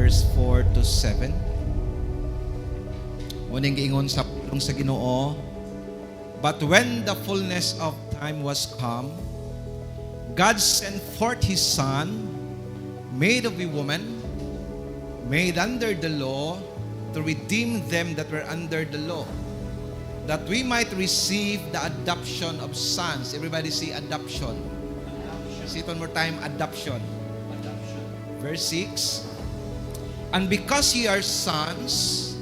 verse 4 to 7. Muning giingon sa pulong sa Ginoo, "But when the fullness of time was come, God sent forth His Son, made of a woman, made under the law, to redeem them that were under the law, that we might receive the adoption of sons." Everybody say adoption. Say it one more time, adoption. Verse 6, "And because ye are sons,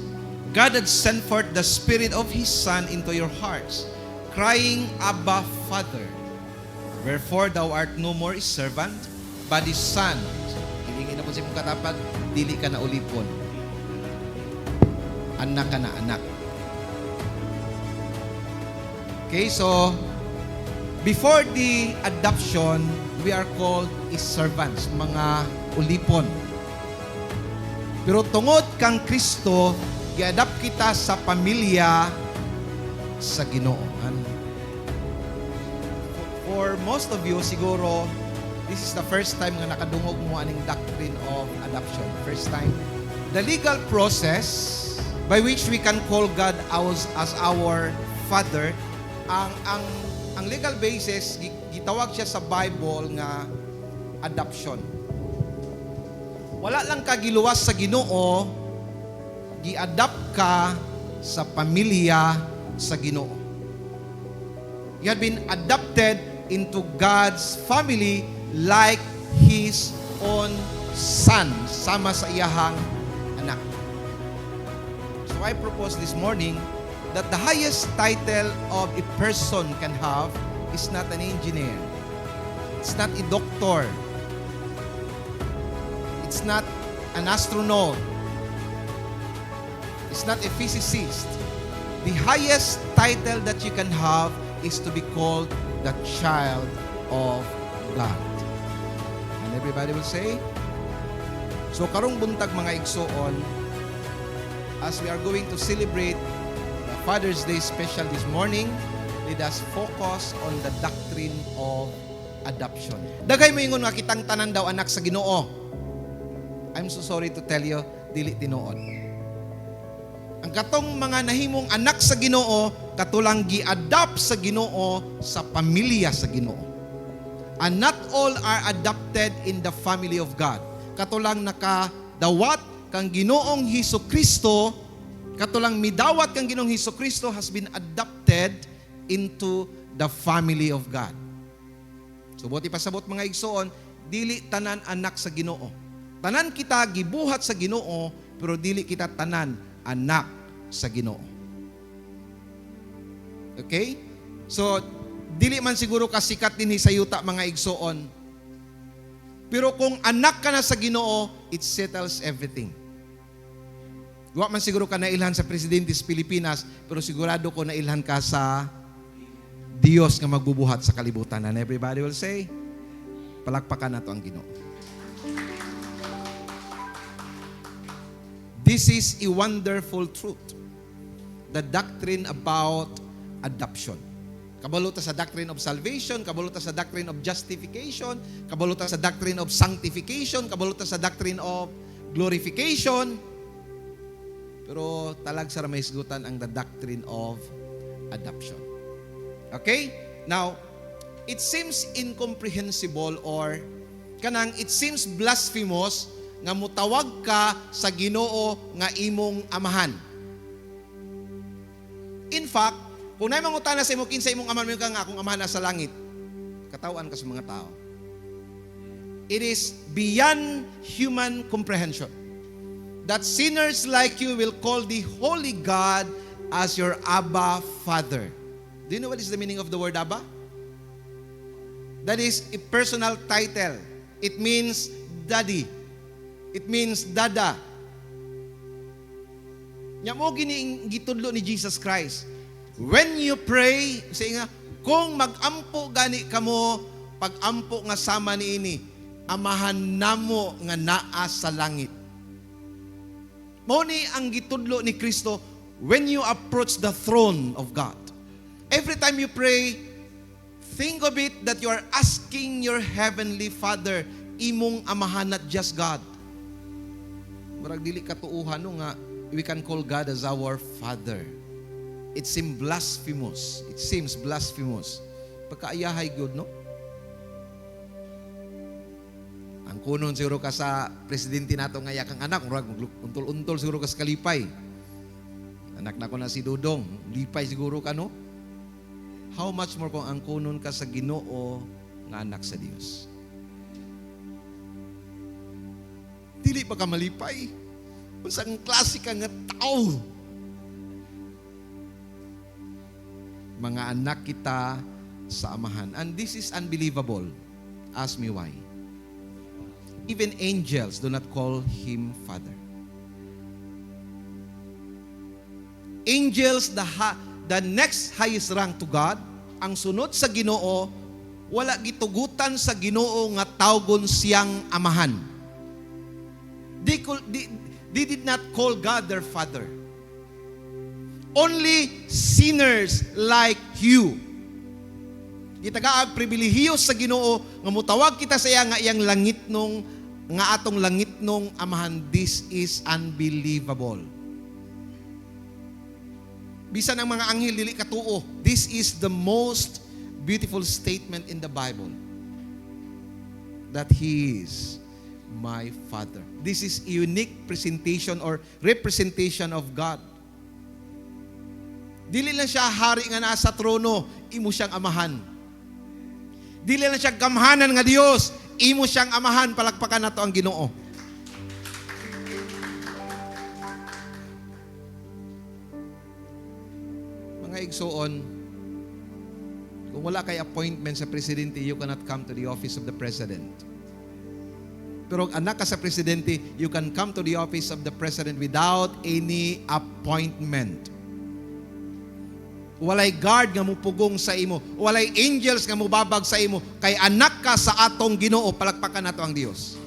God had sent forth the Spirit of His Son into your hearts, crying, Abba, Father. Wherefore thou art no more a servant, but a son." Hilingin na po sa imong katapag, dili ka na ulipon. Anak ka na anak. Okay, so before the adoption, we are called is servants, mga ulipon. Pero tungod kang Kristo, gi-adapt kita sa pamilya sa Ginoo. For most of you, siguro, this is the first time nga nakadungog mo aning doctrine of adoption. First time. The legal process by which we can call God as our Father, ang legal basis, gitawag siya sa Bible nga adoption. Wala lang ka giluwas sa Ginoo, gi-adapt ka sa pamilya sa Ginoo. You have been adopted into God's family like His own son, sama sa iyahang anak. So I propose this morning that the highest title of a person can have is not an engineer. It's not a doctor. It's not an astronaut. It's not a physicist. The highest title that you can have is to be called the child of God. And everybody will say, so karong buntag mga igsoon, as we are going to celebrate the Father's Day special this morning, let us focus on the doctrine of adoption. Dagay mo ingon nga kitang tanan daw anak sa Ginoo. I'm so sorry to tell you, dili tinuod. Ang katong mga nahimong anak sa Ginoo, katulang gi-adopt sa Ginoo sa pamilya sa Ginoo. And not all are adopted in the family of God. Katulang nakadawat kang Ginoong Hesukristo, katulang midawat kang Ginoong Hesukristo has been adopted into the family of God. So buti pasabot mga igsoon, dili tanan anak sa Ginoo. Tanan kita gibuhat sa Ginoo, pero dili kita tanan anak sa Ginoo. Okay? So, dili man siguro kasikat din sa yuta mga igsoon. Pero kung anak ka na sa Ginoo, it settles everything. Wa man siguro ka nailhan sa presidente sa Pilipinas, pero sigurado ko nailhan ka sa Dios nga magbubuhat sa kalibutan. And everybody will say, palakpakan nato ang Ginoo. This is a wonderful truth. The doctrine about adoption. Kabaluta sa doctrine of salvation, kabaluta sa doctrine of justification, kabaluta sa doctrine of sanctification, kabaluta sa doctrine of glorification. Pero talag sa ramay isgutan ang the doctrine of adoption. Okay? Now, it seems incomprehensible or kanang it seems blasphemous nga mutawag ka sa Ginoo nga imong amahan. In fact, kung naay mangutana sa imo kinsa imong amahan, mo ka nga akong amahan na sa langit, katawan ka sa mga tao. It is beyond human comprehension that sinners like you will call the Holy God as your Abba Father. Do you know what is the meaning of the word Abba? That is a personal title. It means daddy. It means dada. Nya mo gini gitudlo ni Jesus Christ. When you pray, say nga, kung mag-ampo gani kamo, pag-ampo nga sama niini, amahan namo nga naa sa langit. Mao ni ang gitudlo ni Kristo when you approach the throne of God. Every time you pray, think of it that you are asking your heavenly Father, imong amahan, not just God. Murag dili katuuhan no nga we can call God as our Father. It seems blasphemous. Pagkaayahay gyud no? Ang kunon siguro ka sa presidente nato nga yakang anak, murag untol-untol siguro ka sa kalipay. Anak na ko na si Dudong, lipay siguro ka no? How much more kung ang kunon ka sa Ginoo nga anak sa Dios? Dili pa ka malipay. Unsang klase ka nga tao? Mga anak kita sa amahan. And this is unbelievable. Ask me why. Even angels do not call him Father. Angels, the next highest rank to God, ang sunod sa Ginoo, wala gitugutan sa Ginoo nga tawgon siyang amahan. They did not call God their Father. Only sinners like you. Gitagaag pribilehiyo sa Ginoo nga mutawag kita sa iya nga iyang langit nung nga atong langit nung amahan. This is unbelievable. Bisan ang mga anghel dili katuo. This is the most beautiful statement in the Bible. That He is my Father. This is a unique presentation or representation of God. Dili lang siya hari nga nasa trono, imo siyang amahan. Dili lang siya gamhanan nga Dios, imo siyang amahan. Palakpakan nato ang Ginoo. Mga igsoon, kung wala kay appointment sa presidente, you cannot come to the office of the president. Pero anak ka sa presidente, you can come to the office of the president without any appointment. Walay guard nga mupugong sa imo, walay angels nga mubabag sa imo, kay anak ka sa atong Ginoo. Palakpakan nato ang Dios.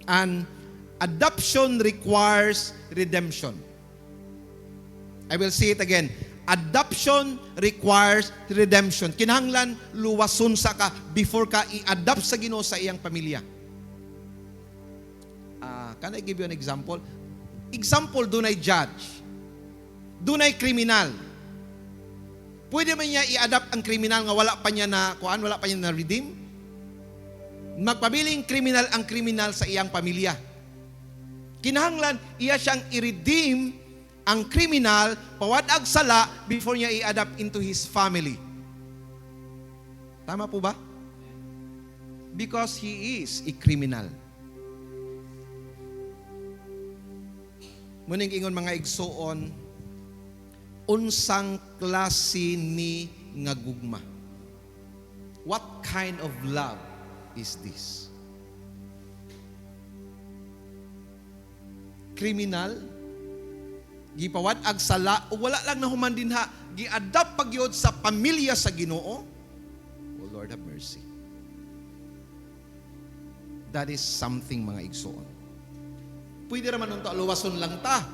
And adoption requires redemption. I will say it again. Adoption requires redemption. Kinahanglan luwason sa ka before ka i-adopt sa Ginoo sa iyang pamilya. Can I give you an example? Example, dunay judge. Dunay kriminal. Pwede man niya i-adopt ang kriminal nga wala pa niya na redeem? Magpabiling kriminal ang kriminal sa iyang pamilya. Kinahanglan iya siyang i-redeem ang kriminal, pawadag sala before niya i-adopt into his family. Tama po ba? Because he is a criminal. Muning ingon mga igsoon, unsang klase ni nga gugma? What kind of love is this? Kriminal, gipawad ag sala, o wala lang na human dinha, gi-adapt pagyod sa pamilya sa Ginoo. Oh Lord have mercy. That is something mga igsoon. Pwede naman nung luwason lang ta.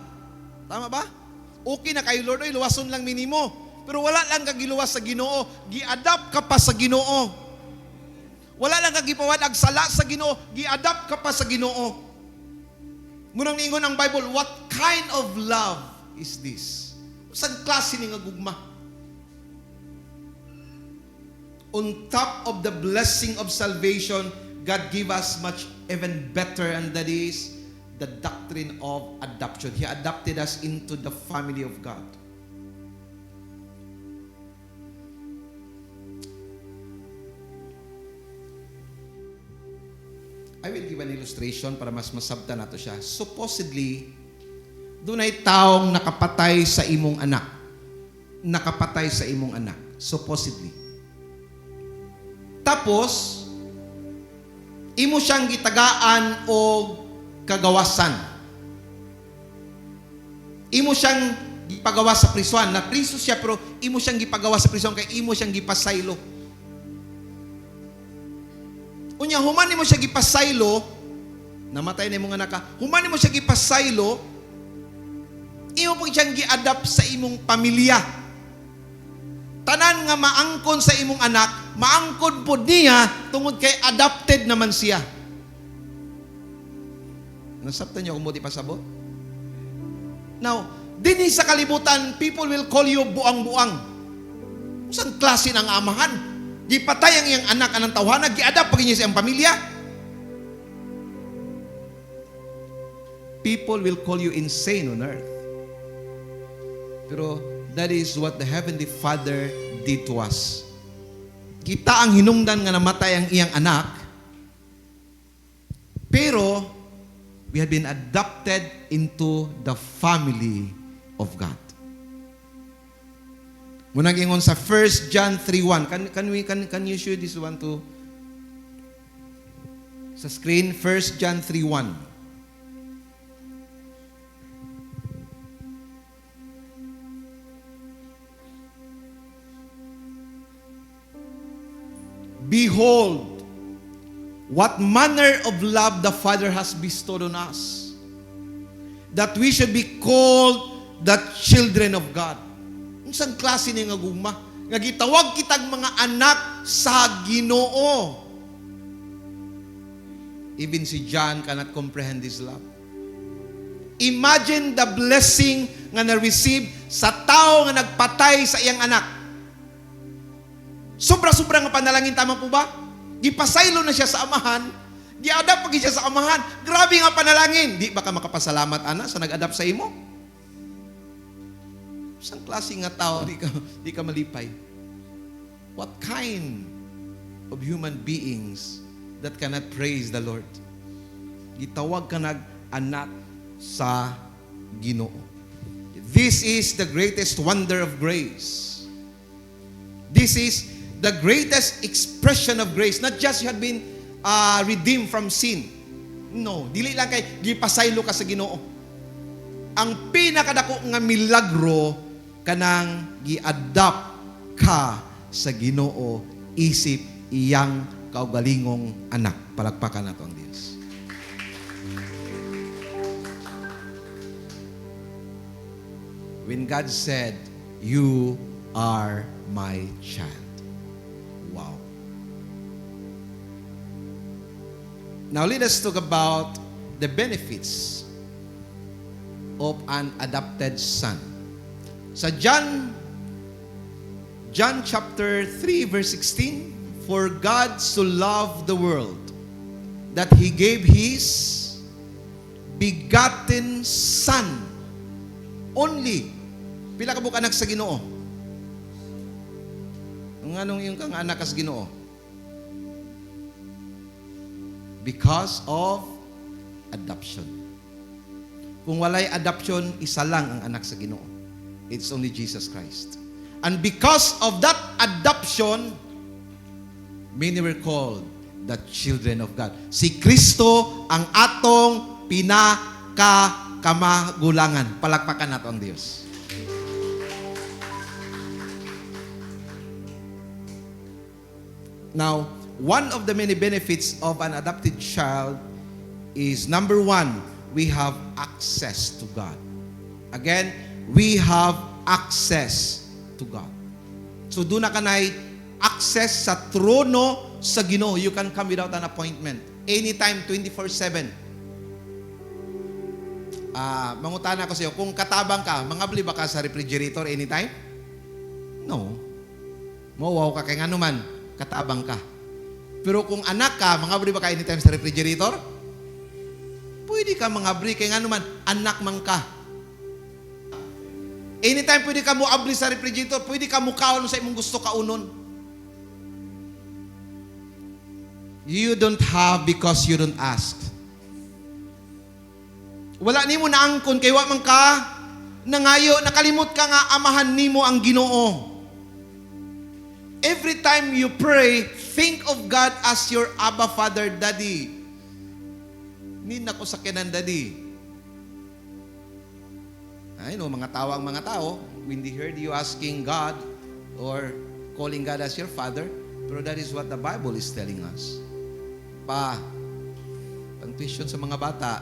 Tama ba? Okay na kayo Lord, luwason lang minimo. Pero wala lang ka giluwas sa Ginoo, gi-adapt ka pa sa Ginoo. Wala lang ka gipawad ag sala sa Ginoo, gi-adapt ka pa sa Ginoo. Munang niingon ang Bible, what kind of love is this? Saan klase ni nga gugma? On top of the blessing of salvation, God give us much even better, and that is the doctrine of adoption. He adopted us into the family of God. I will give an illustration para mas masabta nato siya. Supposedly, dunay taong nakapatay sa imong anak. Nakapatay sa imong anak. Supposedly. Tapos, imo siyang gitagaan o kagawasan. Imo siyang gipagawa sa prisuan. Na priso siya pero imo siyang gipagawa sa prisuan kay imo siyang gipasaylo. Unya human nimo siya gipasaylo, namatay na imong anak ka. Human nimo siya gipasaylo, imo po siyang gi-adapt sa imong pamilya. Tanan nga maangkon sa imong anak, maangkod po niya tungod kay adopted naman siya. Nasabtan niyo kung mo di pasabot? Now, din sa kalibutan, people will call you buang-buang. Saan klase ng amahan? Gipatay ang iyang anak anang tawhana, gi-adapt pag niya sa iyang pamilya. People will call you insane on earth. Pero that is what the Heavenly Father did to us. Kita ang hinungdan nga namatay ang iyang anak, pero we have been adopted into the family of God. Munang ingon sa 1 John 3:1. Can you show this one to sa screen? 1 John 3:1. Behold, what manner of love the Father has bestowed on us, that we should be called the children of God. Unsang klase ni nga gugma? Nga gitawag kitag mga anak sa Ginoo. Even si John cannot comprehend this love. Imagine the blessing nga na-receive sa tao nga nagpatay sa iyang anak. Sobra-sobra nga panalangin, tama po ba? Gipasaylo na siya sa amahan, gi-adapt pag siya sa amahan. Grabe nga panalangin. Di ba ka makapasalamat, ana, sa nag-adapt sa imo? Isang klase nga tao, di ka malipay. What kind of human beings that cannot praise the Lord? Gitawag ka nag-anak sa Ginoo. This is the greatest wonder of grace. This is the greatest expression of grace. Not just you have been redeemed from sin. No, dili lang kay gipasaylo ka sa Ginoo. Ang pinakadako nga milagro kanang gi-adapt ka sa Ginoo isip iyang kaugalingong anak. Palakpakan nato ang Dios. When God said, "You are my child." Wow. Now let us talk about the benefits of an adopted son. Sa John chapter 3 verse 16, for God so loved the world that He gave His begotten Son only. Pila ka anak sa Ginoo? Ang anong yung kang anak sa Ginoo? Because of adoption. Kung walay adoption, isa lang ang anak sa Ginoo. It's only Jesus Christ. And because of that adoption, many were called the children of God. Si Kristo ang atong pinakakamagulangan. Palakpakan nato ang Diyos. Now, one of the many benefits of an adopted child is, number one, we have access to God. Again, we have access to God. So, doon na kanay access sa trono sa Ginoo. You can come without an appointment. Anytime, 24/7. Mangutana ko sa iyo, kung katabang ka, mangabli ba ka sa refrigerator anytime? No. Mawaw ka kay nga naman, katabang ka. Pero kung anak ka, mangabli ba ka anytime sa refrigerator? Pwede ka mangabli kay nga naman, anak man ka. Anytime pwede ka mo abli sa refrigerator, pwede ka mo kaon sa imong gusto kaunon. You don't have because you don't ask. Wala nimo naangkon kay wa man ka nangayo, nakalimot ka nga amahan nimo ang Ginoo. Every time you pray, think of God as your Abba Father, Daddy. Nina ko sa kinan, Daddy. I know, mga tao, when they heard you asking God or calling God as your Father, pero that is what the Bible is telling us. Pang tuition sa mga bata.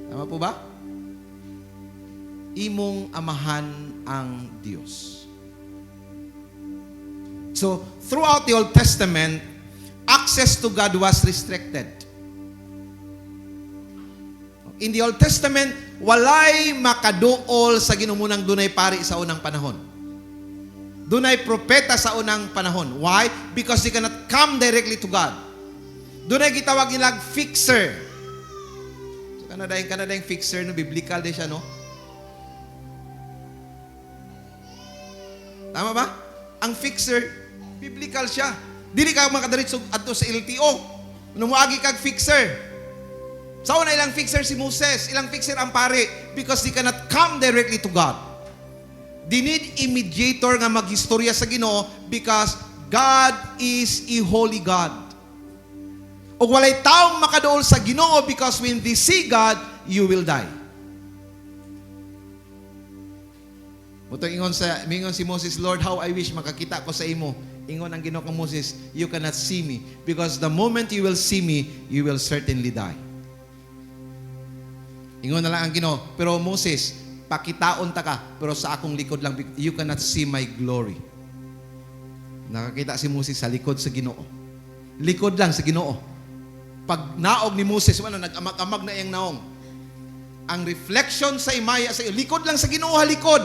Tama po ba? Imong amahan ang Diyos. So, throughout the Old Testament, access to God was restricted. In the Old Testament, walay makaduol sa Ginoo munang dunay pari sa unang panahon. Dunay propeta sa unang panahon. Why? Because they cannot come directly to God. Dunay gitawag nilang fixer. So, kanadayang fixer, no? Biblical din siya, no? Tama ba? Ang fixer, biblical siya. Dili ka makadaritso adto sa LTO. Numuagi kag fixer. Sa una ilang fixer si Moses, ilang fixer ang pare because they cannot come directly to God. They need a mediator nga maghistorya sa Ginoo because God is a holy God. O walay taong makaduol sa Ginoo because when they see God, you will die. Mutong mingon si Moses, Lord, how I wish makakita ko sa imo. Ingon ang Ginoo kang Moses, you cannot see me because the moment you will see me, you will certainly die. Ingon na lang ang Ginoo, pero Moses, pakitaon ta ka, pero sa akong likod lang, you cannot see my glory. Nakakita si Moses sa likod sa Ginoo. Likod lang sa Ginoo. Pag naog ni Moses, nag-amag-amag na iyang naong. Ang reflection sa imaya, sa likod lang sa Ginoo, halikod.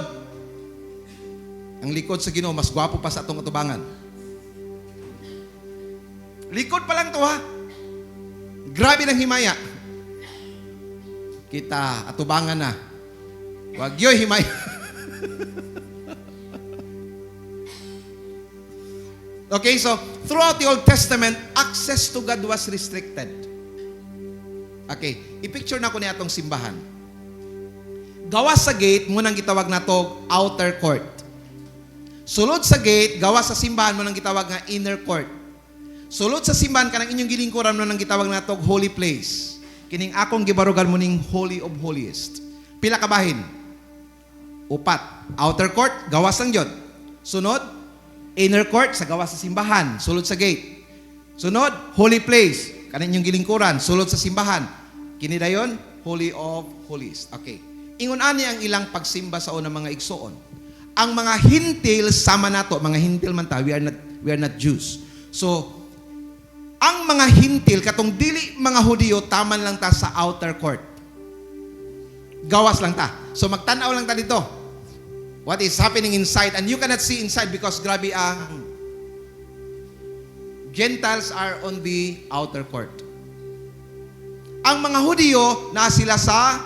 Ang likod sa Ginoo, mas gwapo pa sa atong atubangan. Likod pa lang to, ha? Grabe ng himaya. Kita, atubangan na. Wag yo'y himay. Okay, so, throughout the Old Testament, access to God was restricted. Okay, i-picture na ko niya itong simbahan. Gawas sa gate, munang gitawag na to outer court. Sulod sa gate, gawas sa simbahan, munang gitawag nga inner court. Sulod sa simbahan, kanang inyong gilingkuran, munang gitawag na to holy place. Kining akong gibarugan mo ning Holy of Holiest. Pila ka bahin? 4. Outer court, gawas lang yun. Sunod, inner court, sa gawas sa simbahan. Sulod sa gate. Sunod, holy place. Kanin yung gilingkuran. Sulod sa simbahan. Kini dayon, Holy of Holiest. Okay. Ingon ani ang ilang pagsimba sa unang mga igsoon. Ang mga hintil, sama nato. Mga hintil man ta, we are not Jews. So, ang mga hintil, katong dili mga Hudiyo, taman lang ta sa outer court. Gawas lang ta. So magtanaw lang ta dito. What is happening inside? And you cannot see inside because grabe ang Gentiles are on the outer court. Ang mga Hudiyo, na sila sa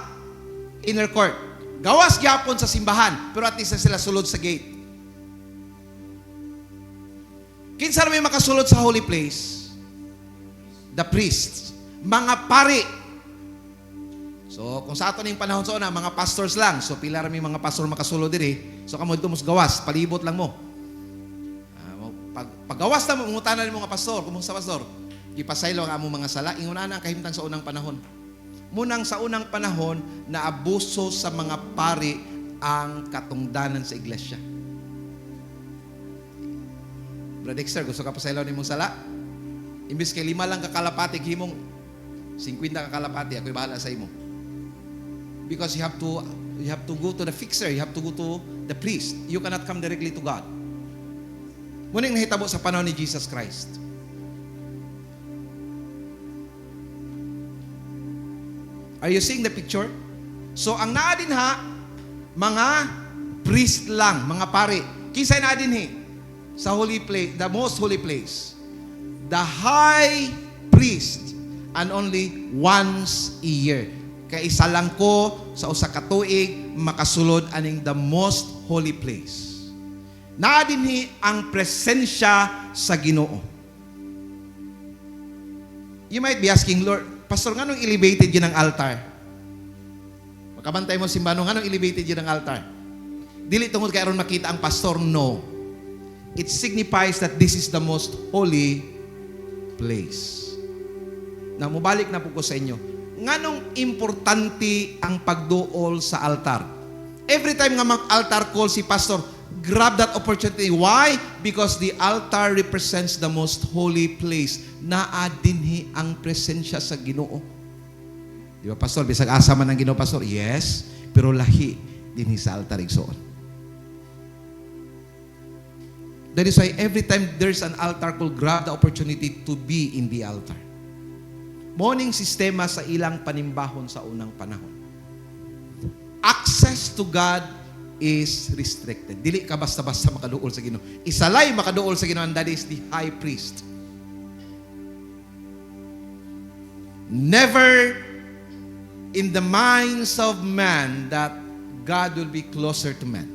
inner court. Gawas gyapon sa simbahan, pero at least sila sulod sa gate. Kinsa may makasulod sa holy place? The priests, mga pari. So, kung sa ato ning panahon sa una, mga pastors lang. So, pila rami mga pastor makasulod diri. So, kamo dito mos gawas, palibot lang mo. Paggawas na mo, mungutanan ni mga pastor, kumusta pastor? Ipasaylo ang among mga sala, inguna na kahimtang sa unang panahon. Munang sa unang panahon, na abuso sa mga pari ang katungdanan sa iglesia. Brother Dexter, gusto ka pasaylo ni mong sala? Imbis kay 5 lang kakalapati, himong 50 kakalapati, ako'y bahala sa imo. Because you have to go to the fixer, you have to go to the priest. You cannot come directly to God. Muning nahitabo sa panahon ni Jesus Christ. Are you seeing the picture? So, ang naa din ha, mga priest lang, mga pari. Kisay na din sa holy place, the most holy place. The high priest, and only once a year. Kaya isa lang ko sa usa ka tuig makasulod aning the most holy place. Naa dinhi ang presensya sa Ginoo. You might be asking, Lord, Pastor, nganong elevated yun ang altar? Makabantay mo simbahan, nganong elevated yun ang altar? Dili tungod kay aron makita ang pastor, no. It signifies that this is the most holy place. Na mubalik na po ko sa inyo. Nganong importante ang pagduol sa altar? Every time nga mag-altar call si pastor, grab that opportunity. Why? Because the altar represents the most holy place. Naa dinhi ang presensya sa Ginoo. Di ba, pastor? Bisag asa man ang Ginoo, pastor? Yes. Pero lahi dinhi sa altar igsoon. That is why every time there's an altar call, grab the opportunity to be in the altar. Morning sistema sa ilang panimbahon sa unang panahon. Access to God is restricted. Dili ka basta-basta makaduol sa Ginoo. Isalay makaduol sa Ginoo, and that is the high priest. Never in the minds of man that God will be closer to man.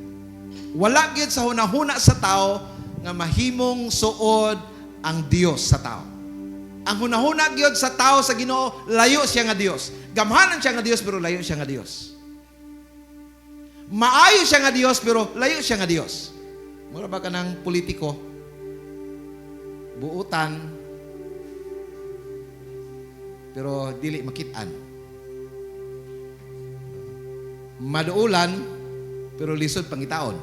Wala gyud sa hunahuna sa tao nga mahimong suod ang Dios sa tao. Ang hunahuna gyud sa tao sa Ginoo, layo siya nga Dios. Gamhanan siya nga Dios pero layo siya nga Dios. Maayo siya nga Dios pero layo siya nga Dios. Mura ba ka ng politiko? Buutan pero dili makitaan. Maduulan pero lisod pangitaon.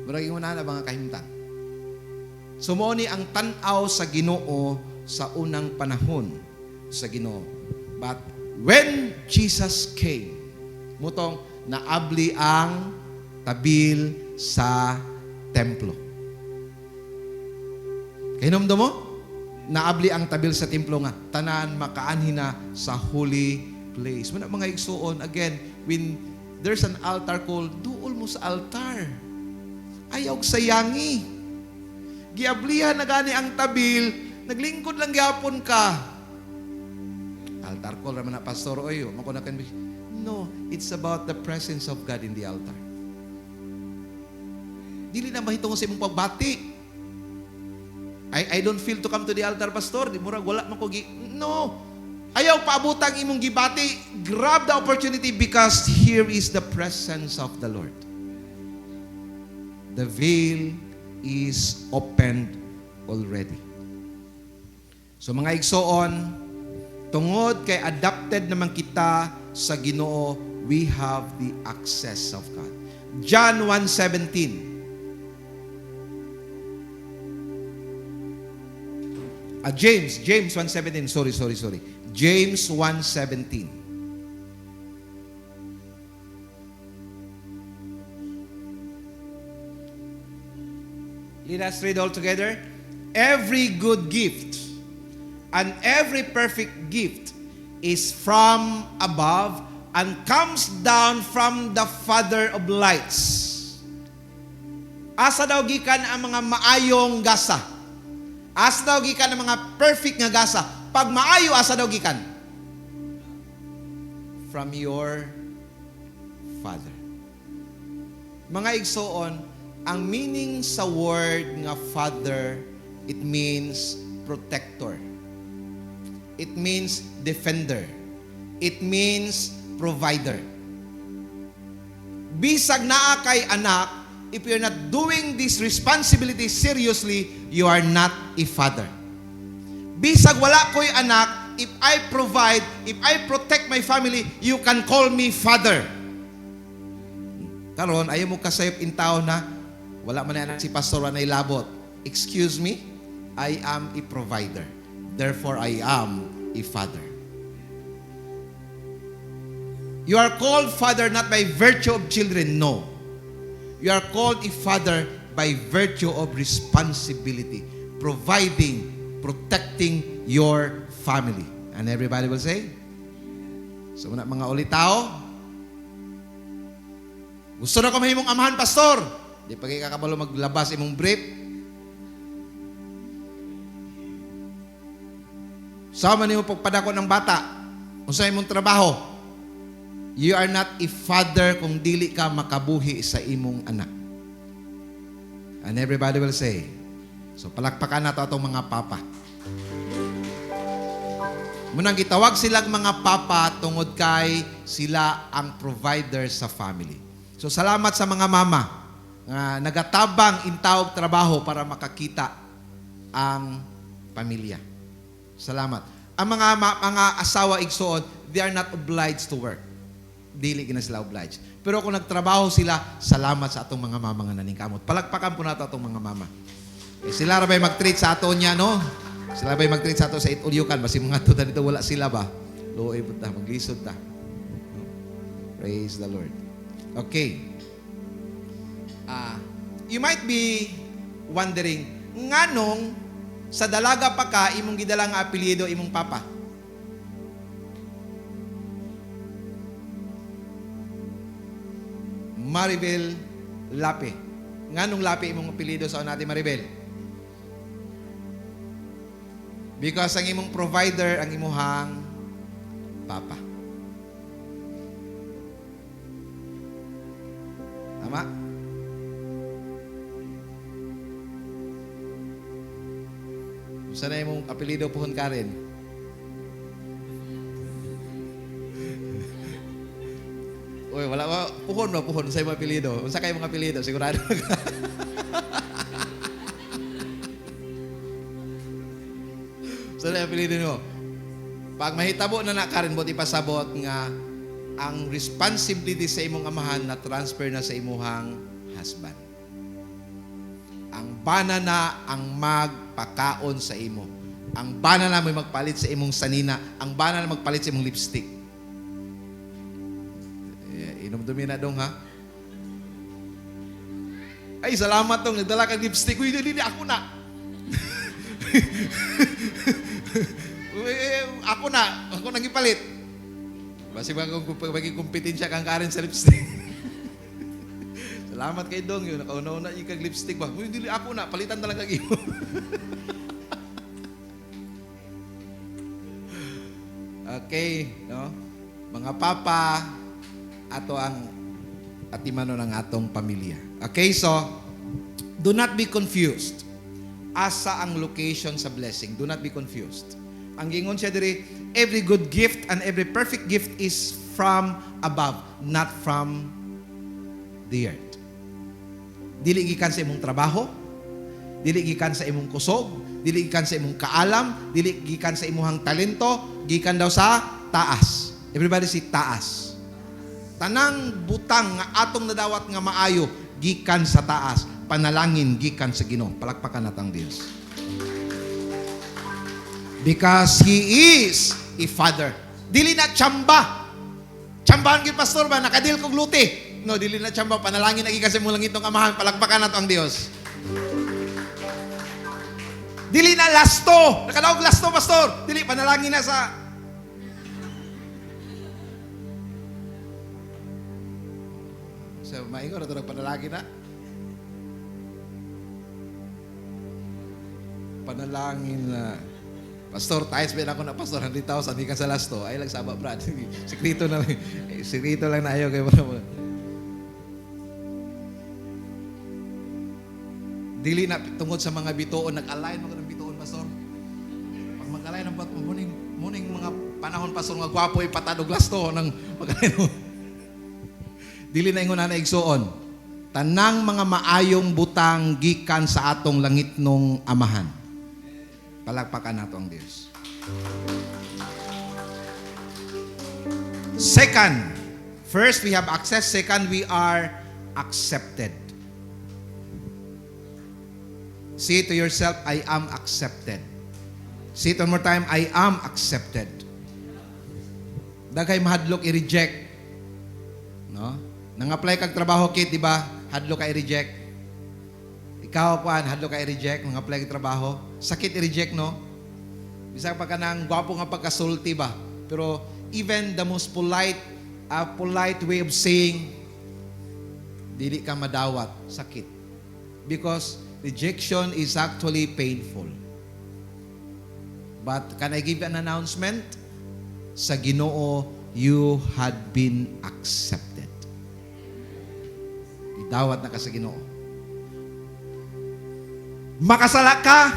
Murag ingon na mga kahimtang. Sumoni ang tan-aw sa Ginoo sa unang panahon sa Ginoo. But when Jesus came, mutong naabli ang tabil sa templo. Kainomdo mo? Naabli ang tabil sa templo nga. Tanan makaanhina sa holy place. Mga igsuon, again, when there's an altar call, duol mo sa altar. Ayaw sayangi. Giablihan na gani ang tabil, naglingkod lang gyapon ka. Altar call raman na pastor oyo, makunakan. No, it's about the presence of God in the altar. Dili na mahitungod sa imong pagbati. I don't feel to come to the altar, pastor. Di murag wala man ko no. Ayaw paabutang imong gibati. Grab the opportunity because here is the presence of the Lord. The veil is opened already. So mga igsoon, tungod kay adopted naman kita sa Ginoo, we have the access of God. John 1:17. James 1:17. Sorry. James 1:17. Let us read all together. Every good gift and every perfect gift is from above and comes down from the Father of lights. Asa daw gikan ang mga maayong gasa? Asa daw gikan ang mga perfect nga gasa? Pag maayo, asa daw gikan? From your Father. Mga igsoon, ang meaning sa word nga Father, it means protector. It means defender. It means provider. Bisag naa kay anak, if you're not doing this responsibility seriously, you are not a father. Bisag wala ko'y anak, if I provide, if I protect my family, you can call me father. Karon, ayaw mo kasayop in tao na, wala man na si pastor na ilabot. Excuse me, I am a provider. Therefore, I am a father. You are called father not by virtue of children, no. You are called a father by virtue of responsibility, providing, protecting your family. And everybody will say? So, mga ulitaw, gusto na ko mahimong amahan, pastor. Di pa kayo kakabalo maglabas imong brief. Sama niyo pagpadako ng bata. Unsa imong trabaho? You are not a father kung dili ka makabuhi sa imong anak. And everybody will say, so palakpakan na to atong mga papa. Munang gitawag silang mga papa tungod kay sila ang provider sa family. So salamat sa mga mama nga nagatabang intawag trabaho para makakita ang pamilya. Salamat. Ang mga asawa igsoon, they are not obliged to work. Dili gina sila obliged. Pero kung nagtrabaho sila, salamat sa atong mga mama nga naningkamot. Palakpakan po nato atong mga mama. Sila rabay mag-treat sa ato niya, no? Sila rabay mag-treat sa ato sa itulyukan. Basi mga tuta dito, wala sila ba? Luoy po ta, mag-isod ta. Praise the Lord. Okay. You might be wondering, nganong sa dalaga pa ka, imong gidala nga apelyido, imong papa? Maribel Lape. Nganong Lape imong apelyido sa natin, Maribel? Because ang imong provider, ang imuhang papa. Tama? Saan na imong apelido puhon ka rin? Uy, wala. Puhon sa imong apelido. Unsa kayo mga apelido? Sigurado ka. Saan na apelido nyo? Pag mahitabo na karin mo, ipasabot nga ang responsibility sa imong amahan na transfer na sa imuhang husband. Ang bana na ang magpakaon sa imo. Ang bana na may magpalit sa imong sanina. Ang bana na magpalit sa imong lipstick. Inom-dumi na dong, ha? Ay, salamat dong. Nagdala kang lipstick. Uy, hindi ako na. Ako nang ipalit. Basi maging kompetensya kang karin sa lipstick. Salamat kay Dong yun. Nakauna-una yung kag lipstick ba? Uy, hindi ako na. Palitan talaga kayo. Okay, no? Mga papa, ato ang atimano ng atong pamilya. Okay, so, do not be confused. Asa ang location sa blessing. Do not be confused. Ang gingon siya diri, every good gift and every perfect gift is from above, not from the earth. Dili gikan sa imong trabaho, dili gikan sa imong kusog, dili gikan sa imong kaalam, dili gikan sa imong talento, gikan daw sa taas. Everybody say taas. Tanang butang nga atong nadawat nga maayo, gikan sa taas. Panalangin gikan sa Ginoo. Palakpakan natang Dios. Because He is a Father. Dili na tsamba. Tsambahan kay pastor ba? Nakadil kong luti. No, dili na tsamba. Panalangin na gikan sa imong langit ng amahan. Palakpakan nato ang Dios. Dili na lasto. Nakadaog lasto, pastor. Dili, panalangin na sa... So, maingon na ito panalangin na. Panalangin na. Pastor, tayos ba ako na pastor, 100,000, hindi ka sa lasto. Ay lang saba, brad. Sikrito na lang. Sikrito lang na ayaw kayo. Dili na tungod sa mga bituon, nag-align mo ng bituon, pastor. Pag mag-align ng bituon, muning mga panahon, pastor, nga gwapo, ipatadog lasto ng mag-align mo. Dili na ingon na igsuon. Tanang mga maayong butang gikan sa atong langit nung amahan. Palakpakan nato ang Diyos. Second, first we have access. Second, we are accepted. Say to yourself, I am accepted. Say it one more time, I am accepted. Dagay mahadlok i-reject. No? Nang-apply kag trabaho kit, di ba? Hadlok ka i-reject. Ikaw pa, hadlok ka i-reject, nang-apply kag trabaho. Sakit i-reject, no? Bisa pa ka nang gwapo nga pagkasulti ba? Pero even the most polite way of saying, dili ka madawat, sakit. Because rejection is actually painful. But can I give an announcement? Sa Ginoo, you had been accepted. Idawat na ka sa Ginoo. Makasala ka,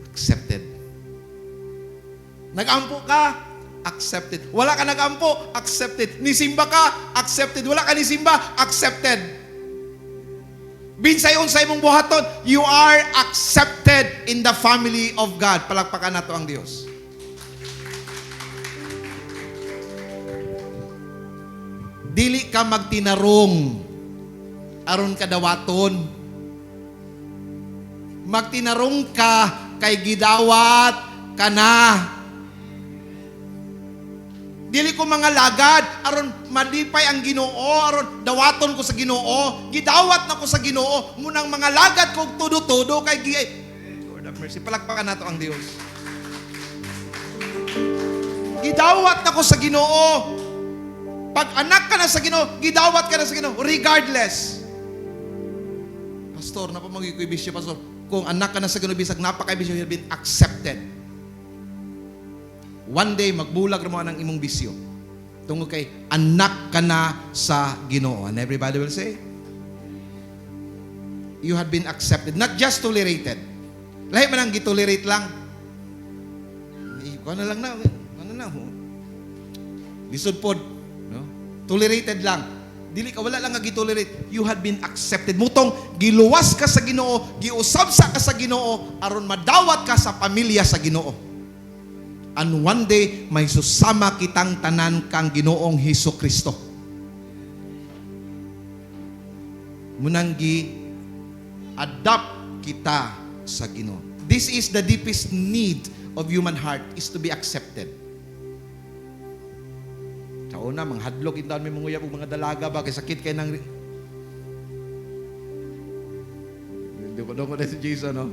accepted. Nag-ampo ka, accepted. Wala ka nag-ampo, accepted. Nisimba ka, accepted. Wala ka nisimba, accepted. Binsayon sa imong buhaton, you are accepted in the family of God. Palakpakan nato ang Dios. Dili ka magtinarong aron kadawaton. Magtinarong ka kay gidawat ka na. Dili ko mga lagad aron malipay ang Ginoo, aron dawaton ko sa Ginoo. Gidawat na ko sa Ginoo munang mga lagad kog tudo-tudo kay Lord of mercy. Palakpakan nato ang Dios. Gidawat na ko sa Ginoo. Pag anak ka na sa Ginoo, gidawat ka na sa Ginoo regardless. Pastor, napamagi ko ibisyo, pastor. Kung anak ka na sa Ginoo, bisag napaka-bisyo, you have been accepted. One day, magbulag mo ng imong bisyo. Tungkol kay, anak ka na sa Ginoo. And everybody will say, you have been accepted. Not just tolerated. Lahi man ang gitolerate lang. Ano lang na. Ano na. Lisod pod. No? Tolerated lang. Dili ka, wala lang nga gitolerate. You have been accepted. Mutong, giluwas ka sa Ginoo, giusabsa ka sa Ginoo, aron madawat ka sa pamilya sa Ginoo. And one day, may susama kitang tanan kang Ginoong Hesus Kristo. Munang gi-adapt kita sa Ginoo. This is the deepest need of human heart, is to be accepted. Sa una, mga hadlok, intaan may manguyap o mga dalaga ba, kay sakit kayo ng... Hindi ko doon ko na si Jason, no?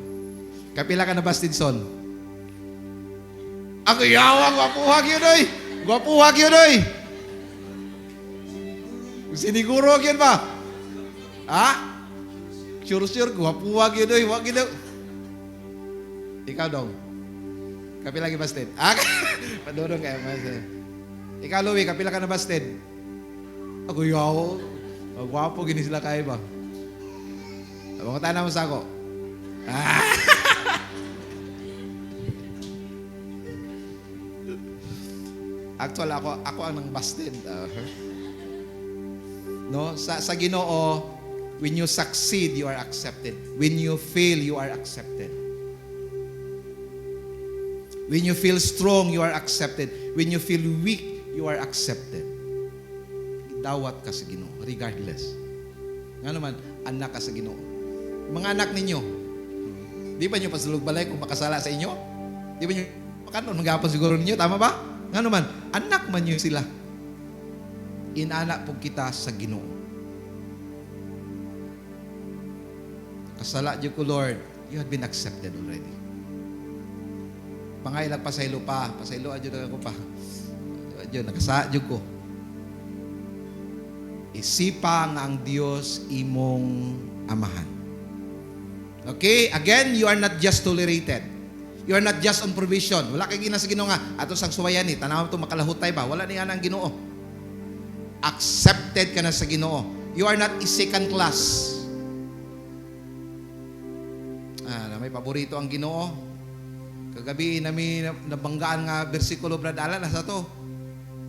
Kapila ka na ba, Stinson? Ako yawang, gwapuhag yun, oy! Gwapuhag yun, oy! Siniguro yun ba? Ha? Sure, gwapuhag yun, oy! Wag yun, oy! Ikaw dong. Kapila ka basted? Padurong kayo, Master. Ikaw, Louie, kapila ka na basted? Ako yaw. Magwapo, gini sila kayo ba? Mga tanong mo sa ako. Actually, ako ang nang busted. No? Sa Ginoo, when you succeed, you are accepted. When you fail, you are accepted. When you feel strong, you are accepted. When you feel weak, you are accepted. Dawat ka sa Ginoo, regardless. Nga naman, anak ka sa Ginoo. Mga anak ninyo, di ba nyo pasulog balay kung makasala sa inyo? Di ba nyo, makanon, magapon siguro ninyo, tama ba? Nga naman, anak man nyo sila. Inanak po kita sa Ginoo. Kasala dyo ko, Lord, you have been accepted already. Pangailag pasaylo pa. Pasaylo, adyo na ako pa. Adyo, nakasa dyo ko. Isipa nga ang Diyos imong amahan. Okay? Again, you are not just tolerated. You are not just on provision. Wala kay gina sa Ginoo nga. Ato sang suwayan ni, tanaw to makalahutay ba? Wala niya ang Ginoo. Accepted ka na sa Ginoo. You are not a second class. May paborito ang Ginoo. Kagabi nami nabanggaan nga bersikulo brad ala nasa to.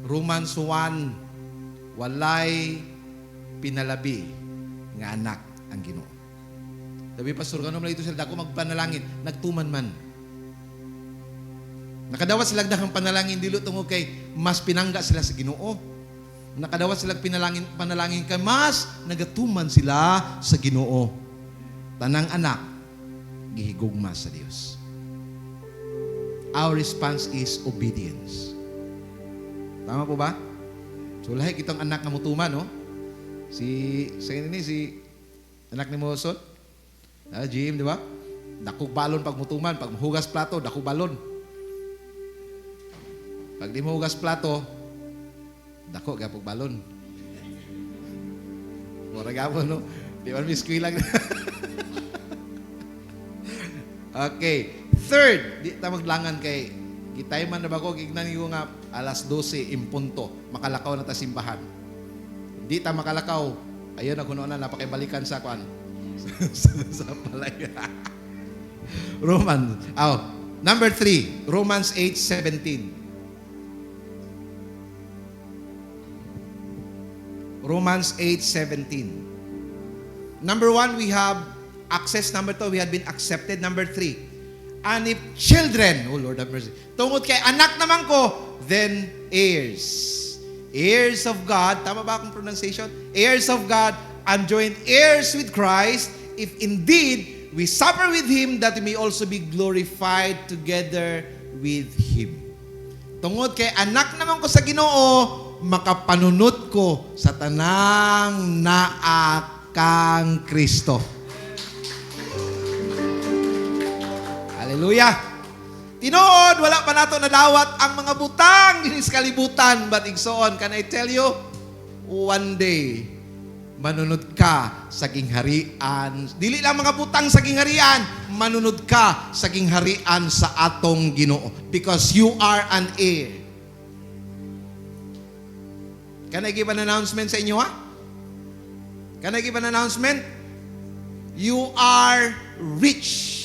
Romans 1, walay pinalabi nga anak ang Ginoo. Sabi pastor kanom lang ito sila dako magpanalangin, nagtuman man. Nakadawat sila dahang panalangin dilo tungod kay mas pinangga sila sa Ginoo. Nakadawat sila panalangin kay mas nagatuman sila sa Ginoo. Tanang anak gihigugma sa Dios. Our response is obedience. Tama po ba? So lahi kitang anak nga mutuman, no? Si anak ni Mosot, Jim, di ba? Dakog balon pag mutuman, pag mahugas plato, dakog balon. Pag di mahugas plato, dako gapog balon. Mura gapon, no? Di man miskwi lang. Okay. Third, di ta maglangan kay kitay man na ba ko gignan ko nga alas 12 impunto makalakaw na ta simbahan. Di ta makalakaw. Ayun na kuno na napakibalikan sa kwan. sa palay. Number 3, Romans 8:17. Romans 8:17. Number 1, we have access. Number 2, we have been accepted. Number 3, and if children, oh Lord have mercy, tungod kay anak naman ko, then heirs. Heirs of God, tama ba akong pronunciation? Heirs of God, and joint heirs with Christ, if indeed we suffer with Him, that we may also be glorified together with Him. Tungod kay anak naman ko sa Ginoo, makapanunot ko sa tanang naa kang Kristo. Hallelujah! Tinuod, wala pa nato nadawat ang mga butang dinis kalibutan. But igsoon, can I tell you, one day, manunod ka sa gingharian. Dili lang mga butang sa gingharian, manunod ka sa gingharian sa atong Ginoo. Because you are an heir. Can I give an announcement sa inyo, ha? Can I give an announcement? You are rich.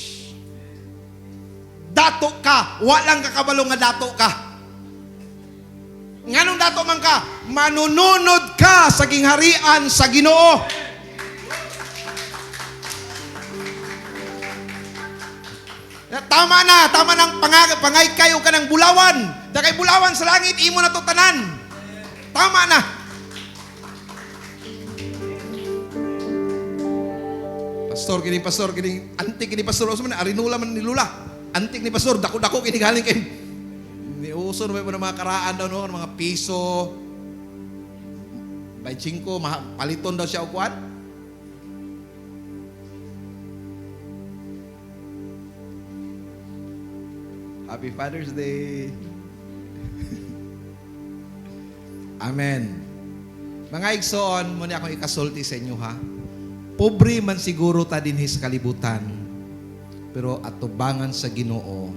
Dato ka. Walang kakabalo nga dato ka. Nganong dato man ka? Manununod ka sa gingharian sa Ginoo. Tama ng pangay kayo ka ng bulawan. Dakay bulawan sa langit, imo na to tanan. Tama na. Pastor, kini, antik kini pastor, uso man, arinula man ni Lula. Antik ni pastor, dako-dako kini galing kay ni uso na mga karaan daw no, mga piso. By 5, paliton daw siya og kuan. Happy Father's Day. Amen. Mga igsoon, muna akong ikasulti sa inyo, ha. Pobre man siguro ta dinhi sa kalibutan, pero atubangan sa Ginoo,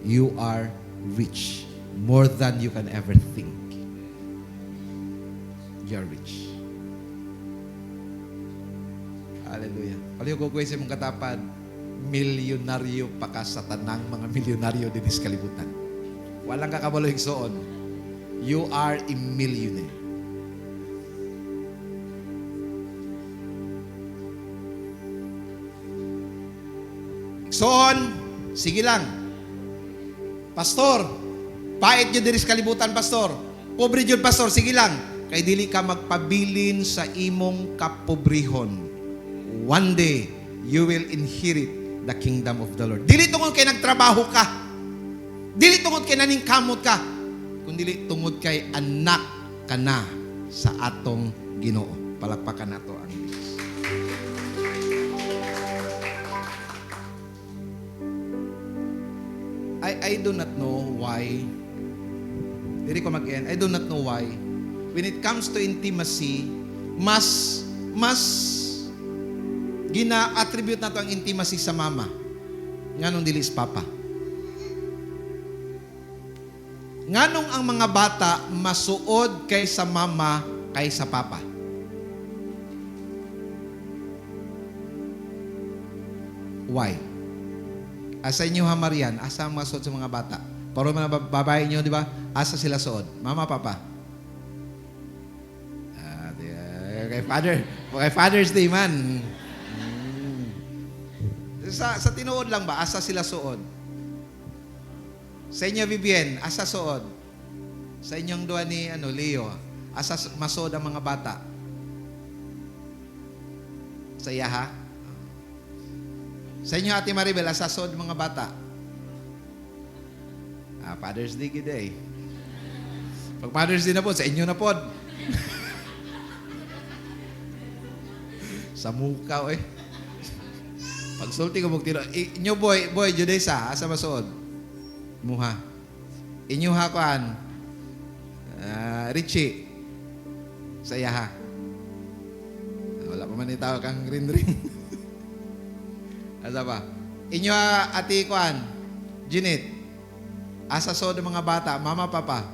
you are rich more than you can ever think. You are rich. Hallelujah. Paliw ko sa mong katapad, milyonaryo pa ka sa tanang mga milyonaryo din sa kalibutan. Walang kakabalo igsoon. You are a millionaire. Igsoon, sige lang. Pastor, pait yun din sa kalibutan, pastor. Pobre yun, pastor, sige lang. Kay dili ka magpabilin sa imong kapobrihon. One day, you will inherit the kingdom of the Lord. Dili tungod kay nagtrabaho ka. Dili tungod kay naningkamot ka. Kundi tungod kay anak ka na sa atong Ginoo. Palakpakan nato ang Diyos. I do not know why. Dili ko mag-end. I do not know why. When it comes to intimacy, mas gina-attribute nato ang intimacy sa mama. Nganong dili sa papa. Nganong ang mga bata masuod kay sa mama kay sa papa? Why? Asa inyo ha, Marian? Asa ang masuod sa mga bata? Paro mga babae nyo, di ba? Asa sila suod? Mama, papa? Kay Father's Day man. Sa tinuod lang ba? Asa sila suod? Sa inyo, Vivian, asa suod? Sa inyong duwa ni Leo, asa masuod ang mga bata? Sa iya, ha? Sa inyo, Ate Maribel, asa suod mga bata? Father's Day today. Pag Father's Day na po, sa inyo na po. Sa mukaw eh. Pagsulti ko magtino. Inyo boy, Judesa, asa masuod? Muha. Inyo ha kuan. Richie. Sa iya ha. Wala pa man itaw kang rin. Asa ba? Inyo ha, ati kuan. Jeanette. Asa suod ang mga bata? Mama, papa?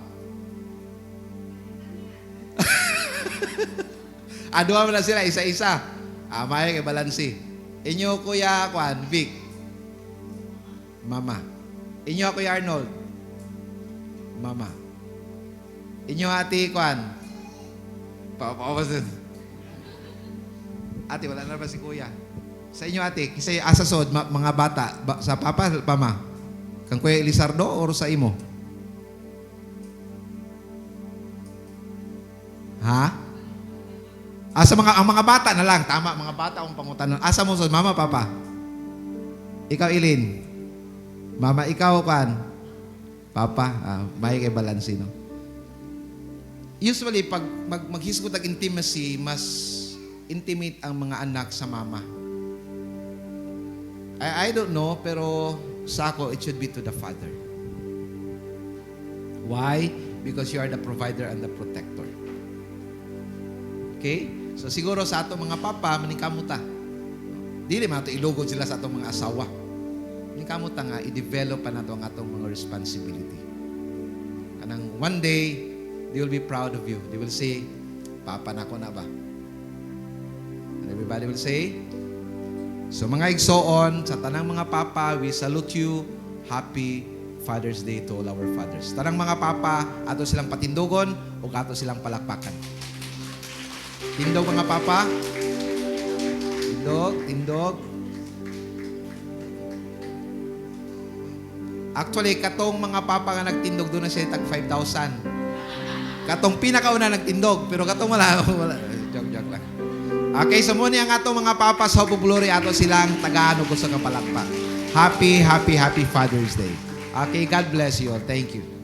Aduha mo na sila, isa-isa. May kay balansi. Inyo, Kuya, Kwan, Vic. Mama. Inyo, Kuya Arnold. Mama. Inyo, Ate, Kwan. Ate, wala na ba si Kuya? Sa inyo, Ate, kisay asasod, mga bata. Sa papa, pama? Kang Kuya Elizardo or sa imo? Ha? Asa ang mga bata na lang. Tama, mga bata akong pangutan. Asa mo sa mama, papa? Ikaw, Ilin. Mama, ikaw, kan? Papa, bahay kay balansi, no? Usually, pag maghisgot ang intimacy, mas intimate ang mga anak sa mama. I don't know, pero sa ako, it should be to the father. Why? Because you are the provider and the protector. Okay? So siguro sa ato mga papa, maningkamuta. Dili man ito ilugod sila sa atong mga asawa. Maningkamuta nga, i-develop pa nato ang atong mga responsibility. Kanang one day, they will be proud of you. They will say, Papa na ko na ba? And everybody will say, so mga igsoon, sa tanang mga papa, we salute you. Happy Father's Day to all our fathers. Tanang mga papa, ato silang patindogon o ato silang palakpakan. Tindog mga papa. Tindog, tindog. Actually, katong mga papa nga nagtindog doon na siya tag 5,000. Katong pinakauna nagtindog, pero katong wala. Joke lang. Okay, so muna ang atong mga papa sa Hope of Glory, ato silang tagaan o gusto ng palakpak. Happy Father's Day. Okay, God bless you all. Thank you.